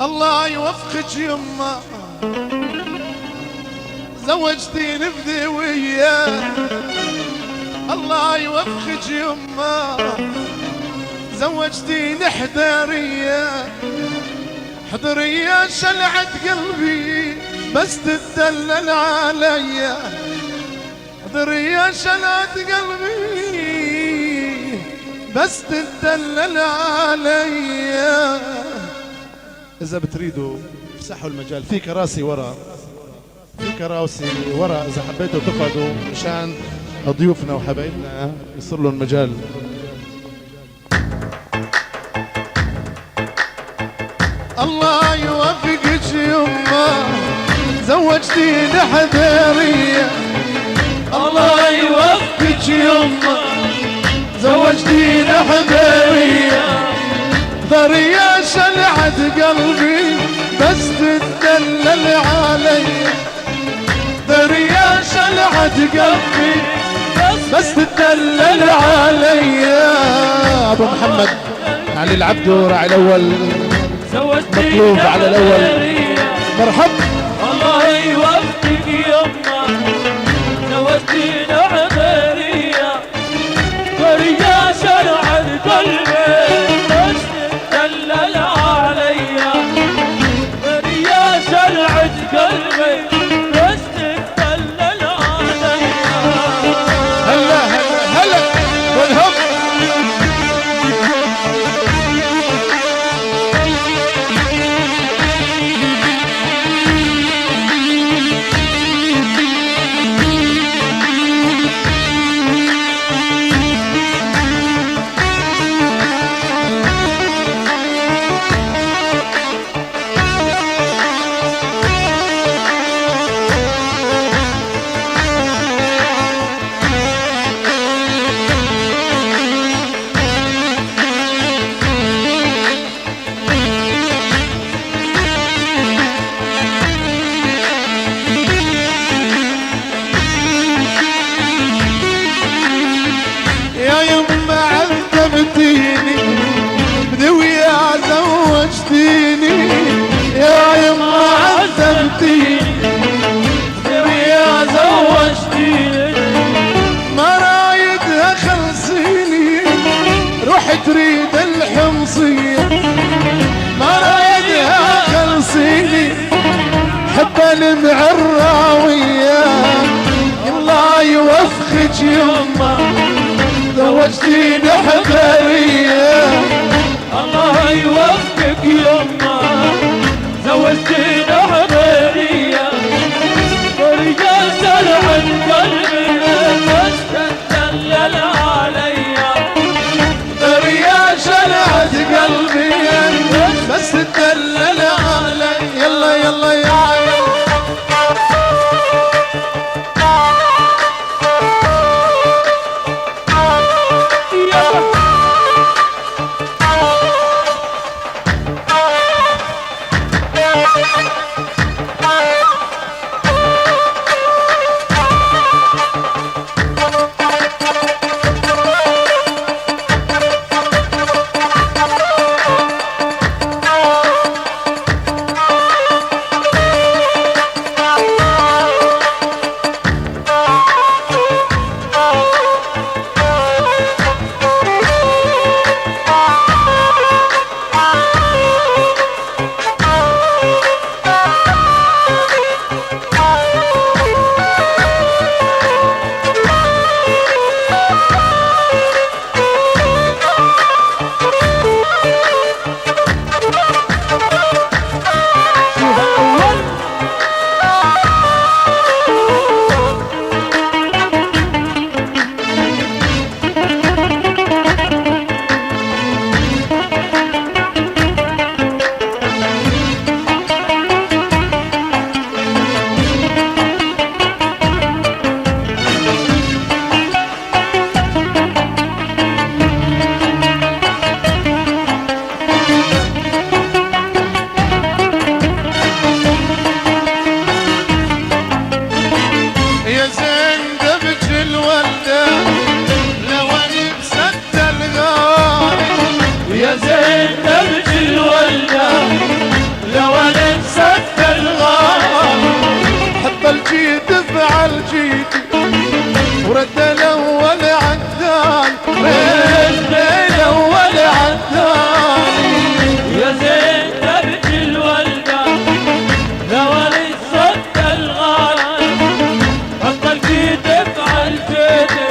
الله يوفقك يما زوجتيني بذوية. الله يوفقك يما زوجتيني حدارية. حضرية شلعت قلبي بس تدلل عليا. حضرية شلعت قلبي بس تدلل عليا. إذا بتريدوا افسحوا المجال، في كراسي ورا، في كراسي ورا إذا حبيتوا تقعدوا مشان ضيوفنا وحبايبنا يصير لهم مجال. الله يوفقك يما زوجتيني حذرية. الله يوفقك يما زوجتيني حذرية. ضرية شلعت قلبي بس تدلل علي. ضرية شلعت قلبي بس تدلل علي. ابو محمد علي العبدو راعي الاول مطلوب على الاول. مرحب. الله يوفقك يما زوجتينا حذرية. ضرية شلعت قلبي بس تدلل عليا. ضرية شلعت قلبي بس تدلل عليا. هلا هلا هلا والهم. تريد الحمصية ما رايدها خلصيني حب المعراوية. الله يوفقك يما زوجتيني حذرية. الله يوفقك يما زوجتينا حذرية. ضرية شلعت قلبي بس تدلل عليا. ضرية شلعت قلبي بس تدلل علي. يلا يلا يا عيال الجيتي ورد الاول عدان رد الاول عداني يا زين تبت الولدة لولي صد الغالي بطل في دفع الجيتي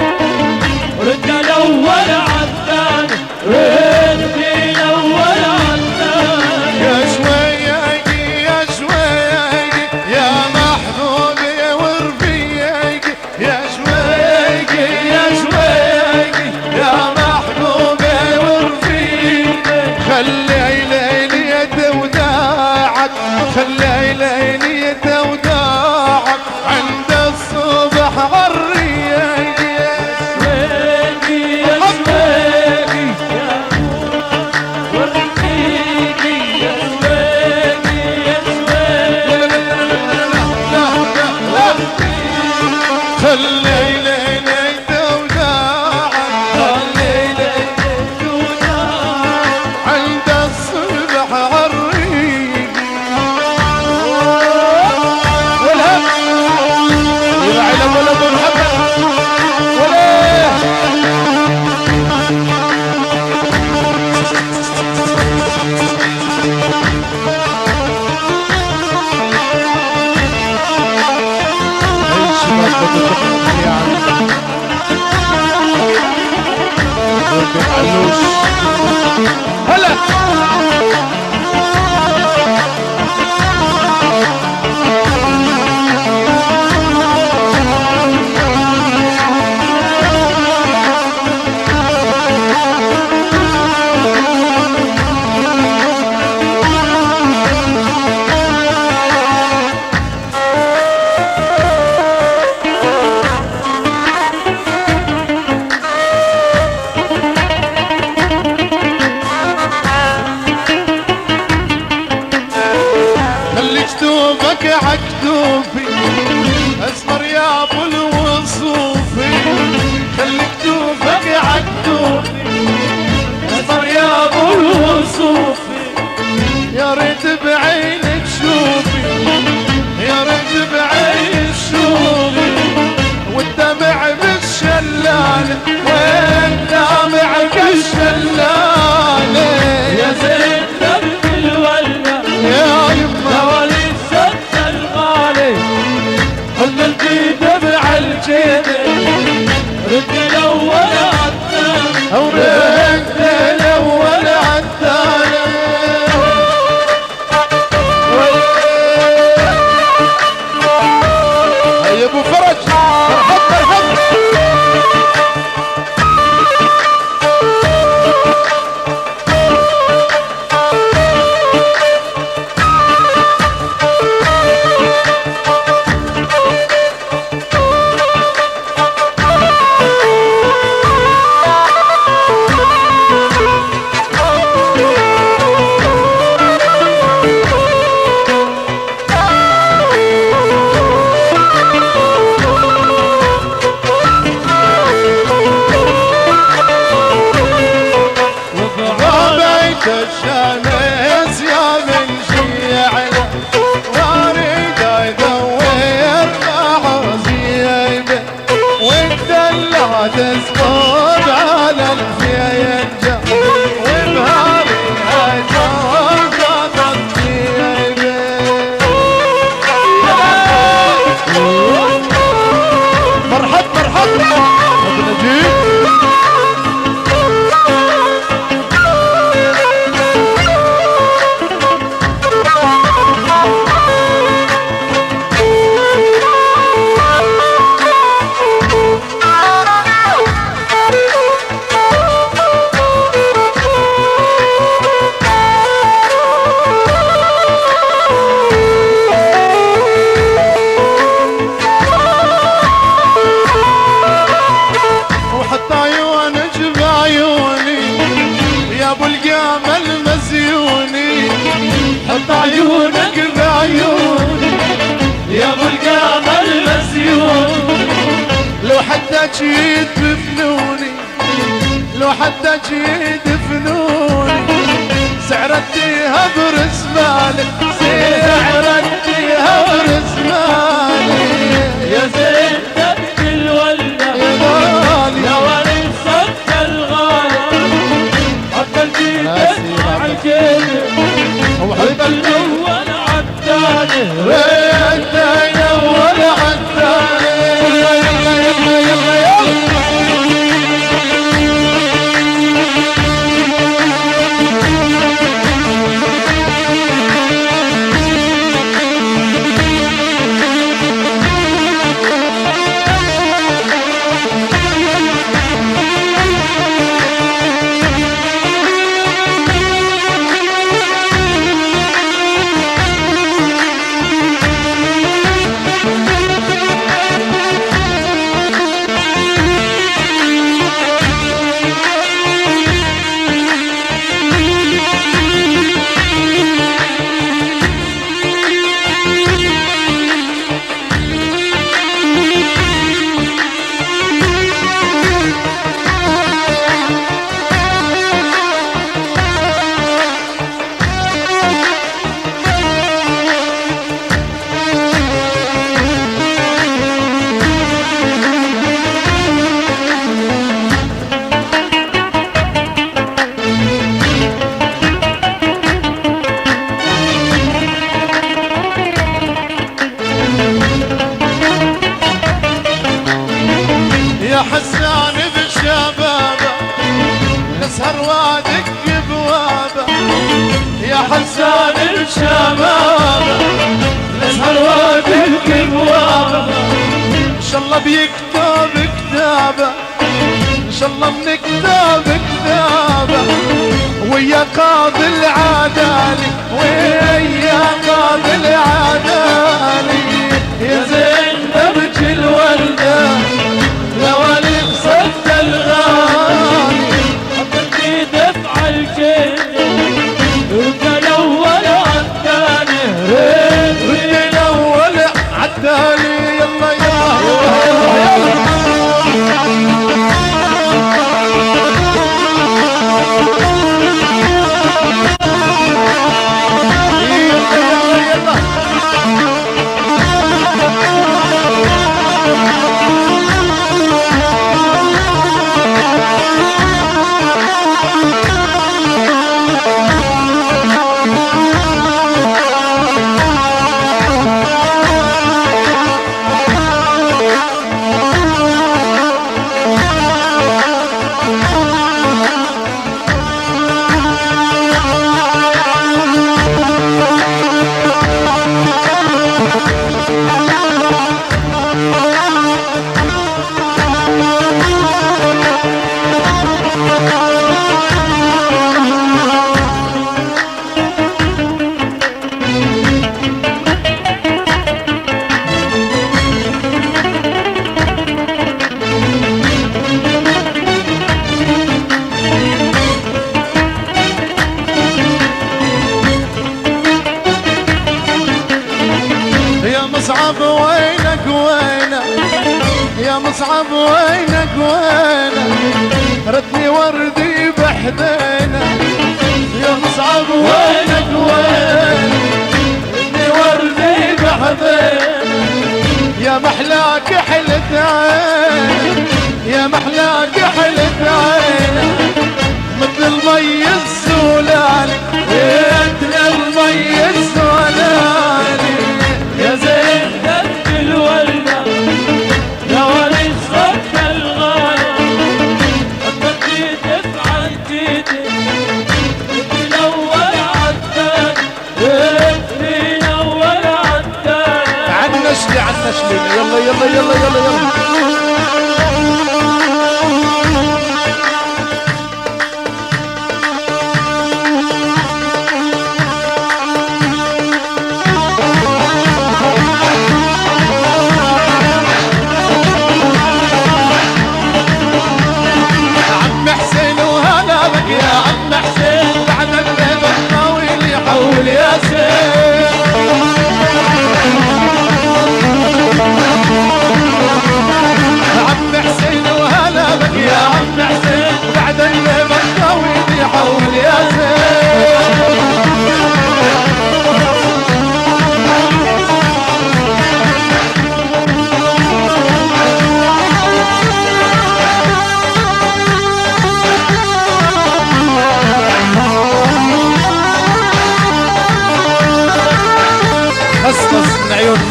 رد الاول عداني رد الاول عداني يا شويقي يا شويقي يا محبوبي ورفيقي يا شويقي يا شويقي يا محبوبي ورفيقي خلي ليلي وداعك خلي ليلي وداعك عند الصبح عالريقي شويقي يا شويقي يا ورفيقي يا شويقي يا شويقي خلي ليلي وداعك خلي ليلي عند الصبح عالريق والهم يا عيلة ولا ابو محمد ولا ايش ما بدك يا عم ولد علوش هلا خلي كتوبك عكتوبي اسمر يا ابو الوصوفي خلي كتوبك عكتوبي اسمر يا ابو الوصوفي يا ريت بعينك شوفي يا ريت بعينك شوفي والدمع بالشلالة والدمع بالشلالة يا زين تبت الولدة يا يما لولي صد الغالي خلى الجيد دفع الجيد رد الاول عالثاني ورد الاول عالثاني هيا ابو فرج مرحب مرحب وبيت الشمس يا من شيعنا واريد ادور معازيبه والدلع تسقط على الفينجة وبهاري هجر قطت جيبه مرحب مرحب ابو نجيب حتى يدفنوني لو حتى يدفنوني سعرتيها برسمالي سعرتيها برسمالي يا زين رد الأول عالثاني رد الأول عالثاني يلا يلا يلا يلا يا حسان بشبابه نسهر وادق بوابه يا حسان بشبابه نسهر وادق بوابه ان شاء الله بيكتب كتابه ان شاء الله بنكتب كتابه ويا قاضي العدالي ويا قاضي العدالي يا زينب الورده لوالي صد الغالي حطتني دفع الجنة رد الأول عالثاني رد الأول عالثاني يلا يلا مصعب وينك وينك يا مصعب وينك وينك ردني وردي بحذينا يا مصعب وينك وينك ردني وردي بحذينا يا محلاك حلت عينك يا محلاك حلت عينك مثل المي الزولاني مثل المي الزولاني يا زينب الوردة لوالي صد الغالي حطتني دفع الجنة رد الأول عالثاني رد الأول عالثاني عنشلي عنشلي يلا يلا يلا يلا يلا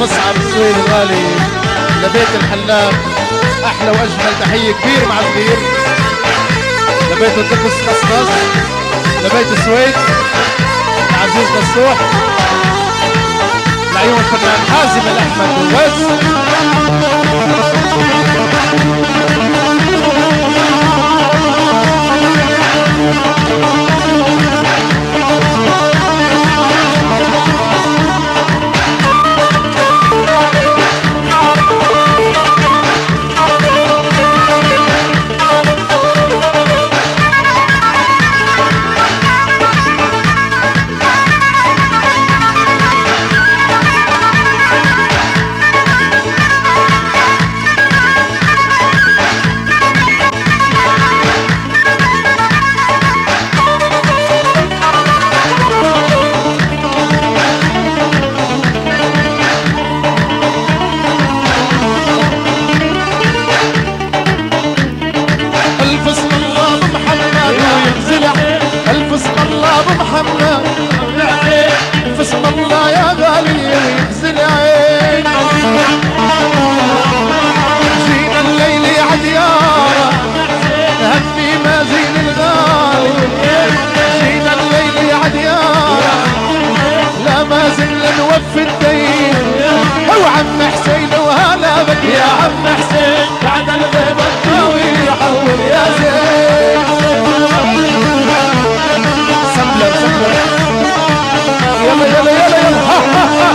مصعب السويد الغالي لبيت الحلاق، احلى واجمل تحيه كبير مع كبير لبيت الطقس قصقص، لبيت السويد عزيز نصوح، لعيون الفنان حازم الاحمد وبس. بسم الله يا غالي ويخزن عين، جينا الليل يا ديارة هني ما زين الغالي، جينا الليل يا ديارة لا ما زلنا نوفي الدين، وعم حسين وهلا بك يا عم حسين بعد الغيبة الطويل يحول يا زين. سملر سملر يلا يلا يلا يلا ها ها ها.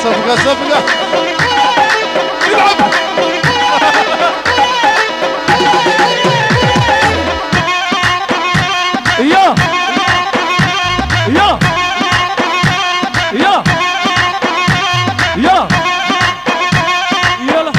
صفقة صفقة يلعب يا يا يا يا يلا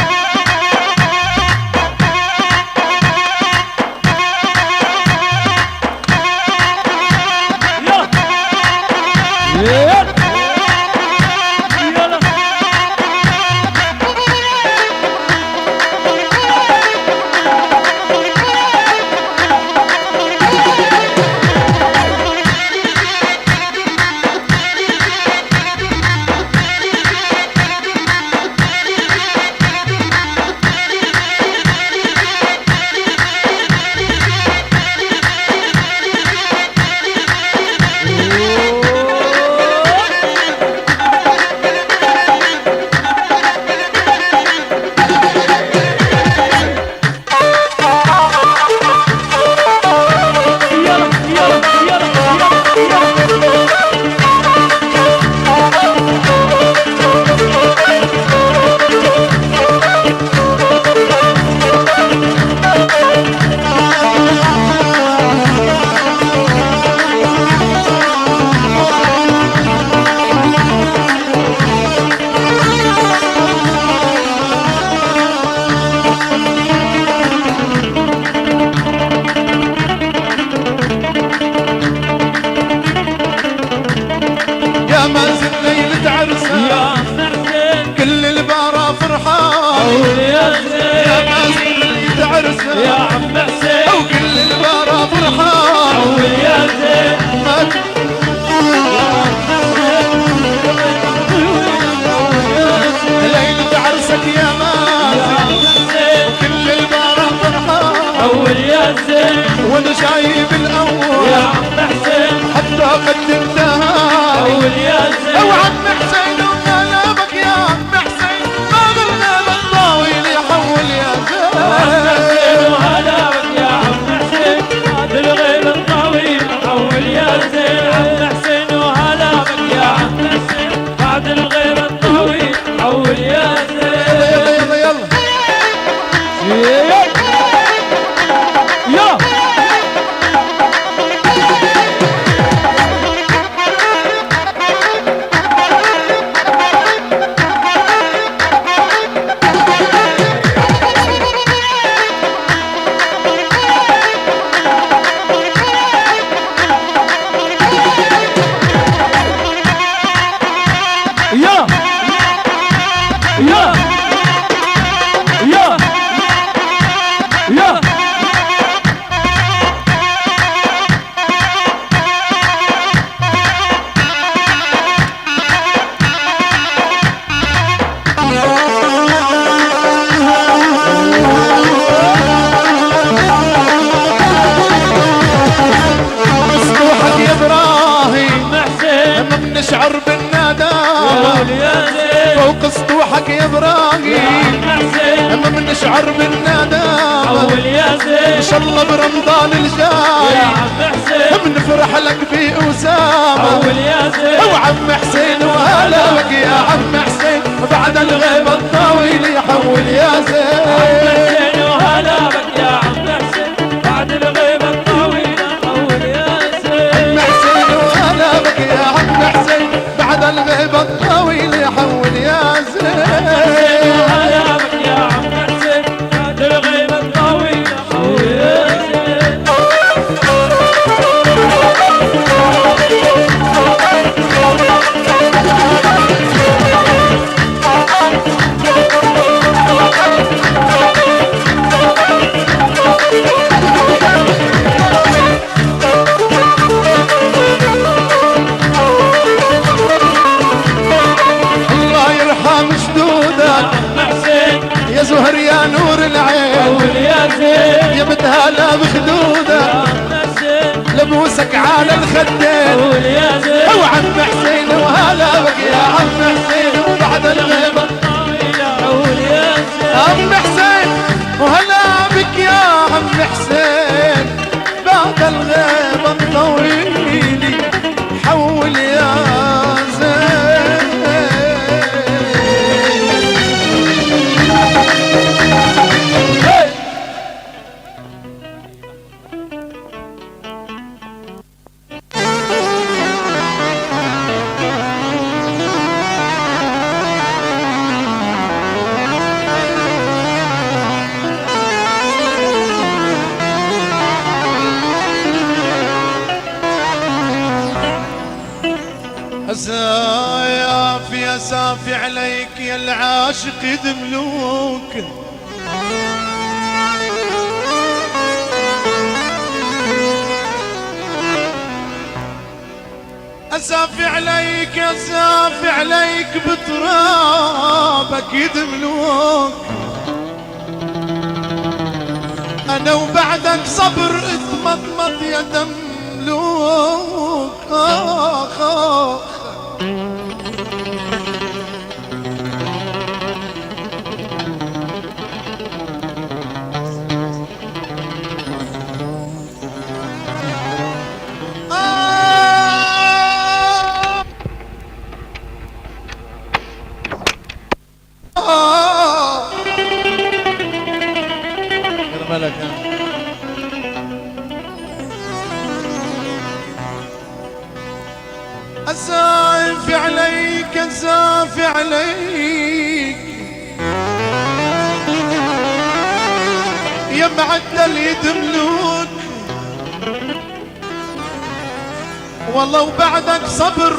يا كل البارة فرحان يا زين يا عم حسين وكل البارة فرحان يا زين ليلة عرسك يا مازن وكل البارة فرحان يا زين وانا شايف الاول يا عم حسين حتى قدمتها يا زين وعم حسين وغلبك يا عم حسين ما غلب الطاويل يحول يا زين وغلبك يا عم حسين بعد الغيب الطويل يحول يا زين عم حسين وغلبك يا عم حسين بعد الغيب الطويل يحول يا زين. يلا يلا يلا يا الله برمضان الجاي يا عم حسين بنفرح لك بأسامة حول يا زين وعم حسين وهلا بك يا عم حسين بعد الغيبة الطويل يحول يا زين حسين وهلا بك يا عم حسين بعد الغيبة الطويلة حول يا زين عم حسين وهلا بك يا عم حسين بعد الغيبة الطويل يحول يا زين وهلا بك يا عم حسين بعد الغيبة الطويلة حول يا زين الله يرحم جدودك عم حسين يا زهر يا نور العين حول يا زين يا متهالى بخدودك عم حسين لبوسك على الخدين حول يا زين وعم حسين وهلا بك يا عم حسين بعد الغيبة طويلة حول يا زين عم حسين وهلا بك يا عم حسين بعد الغيبة الطويلة حول يا زين يا سافي عليك يا العاشق يدملوك أسافي عليك أسافي عليك بترابك يدملوك أنا وبعدك صبر اتمضمض يا دملوك آخ آخ ملك أسافي عليك أسافي عليك يا معدل يدملوك والله وبعدك صبر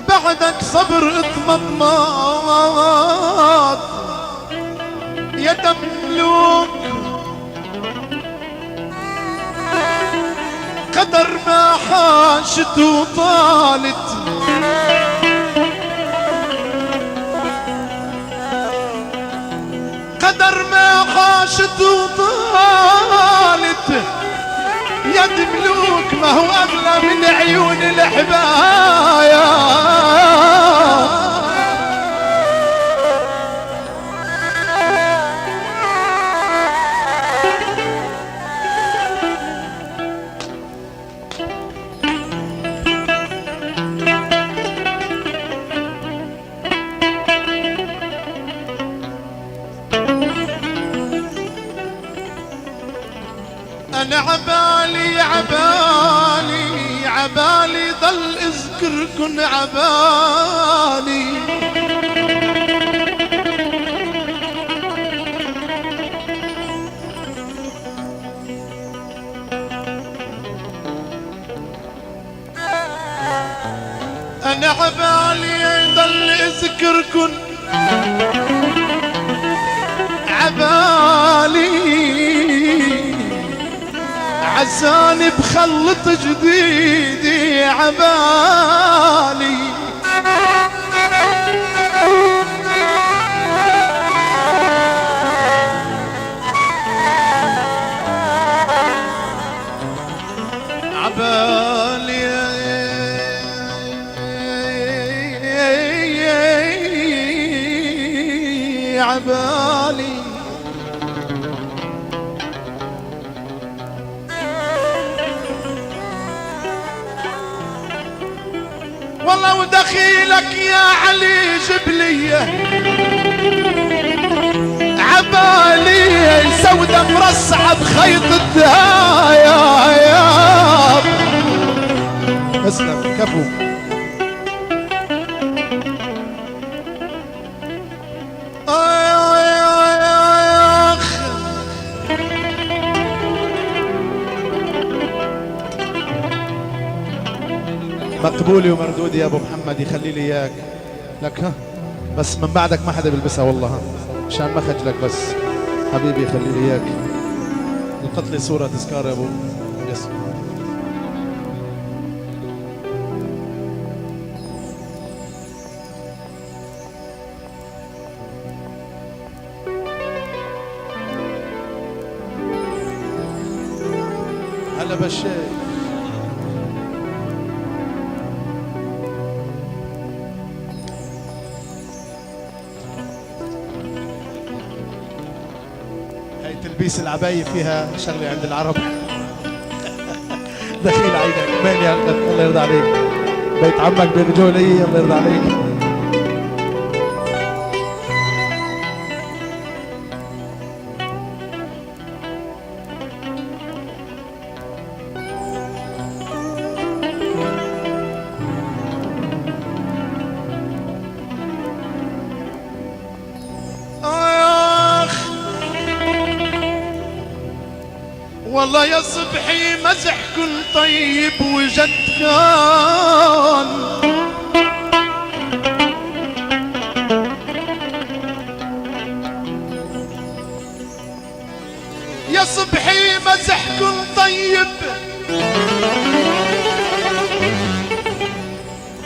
بعدك صبر اطمطمات يا دملوك قدر ما حاشت وطالت قدر ما حاشت وطالت يا دملوك ما هو اغلى من عيون الحبايا أنا عبالي عبالي عبالي ضل اذكركن عبالي أنا عبالي ضل اذكركن عبالي عزاني بخلط جديدي عبالي عبالي عبالي دخيلك يا علي جبلية عبالي سودة مرصعة بخيط الدهاياب. اسلم كفو. مقبولي ومردودي يا ابو محمد، يخلي لي اياك لك. ها بس من بعدك ما حدا بيلبسها والله، ها عشان ما خجلك بس حبيبي، يخلي لي اياك. لقط لي صورة تذكار يا ابو. يس هلا بالشيخ. تلبيس العباية فيها شغلة عند العرب. دخيل عينك مين يا أخي، الله يرضى عليك. بيت عمك برجولي، الله يرضى عليك. والله يا صبحي مزحكن طيب وجد كان، يا صبحي مزحكن طيب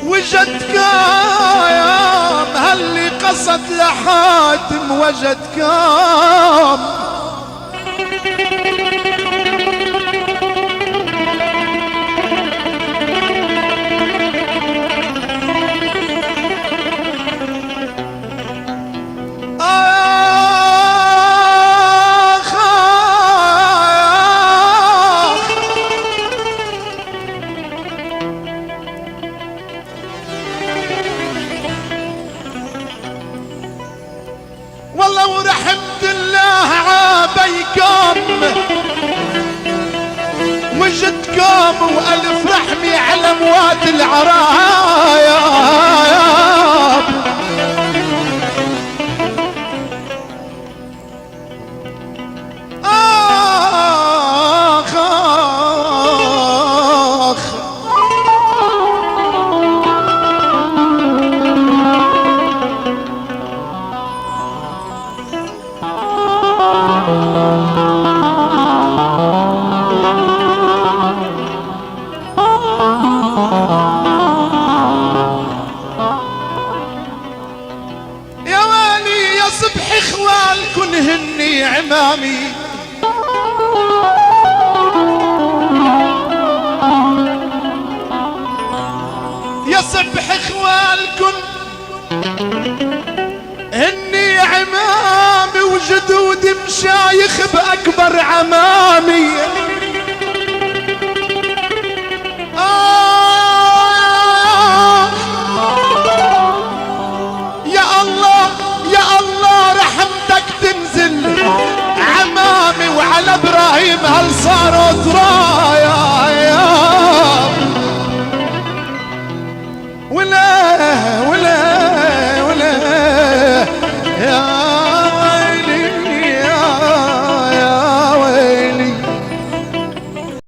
وجد كام، هاللي قصد لحاتم وجد كام. والله ورحمة الله عابيكم وجدكم، وألف رحمي على أموات العرايب. آخ آخ يا ويلي يا صبح اخوالكن هني عمامي، يا صبح اخوالكن هني عمامي، وجدودي مشايخ باكبر عمامي. يا الله يا الله رحمتك تنزل عمامي وعلى ابراهيم هل صاروا تراي.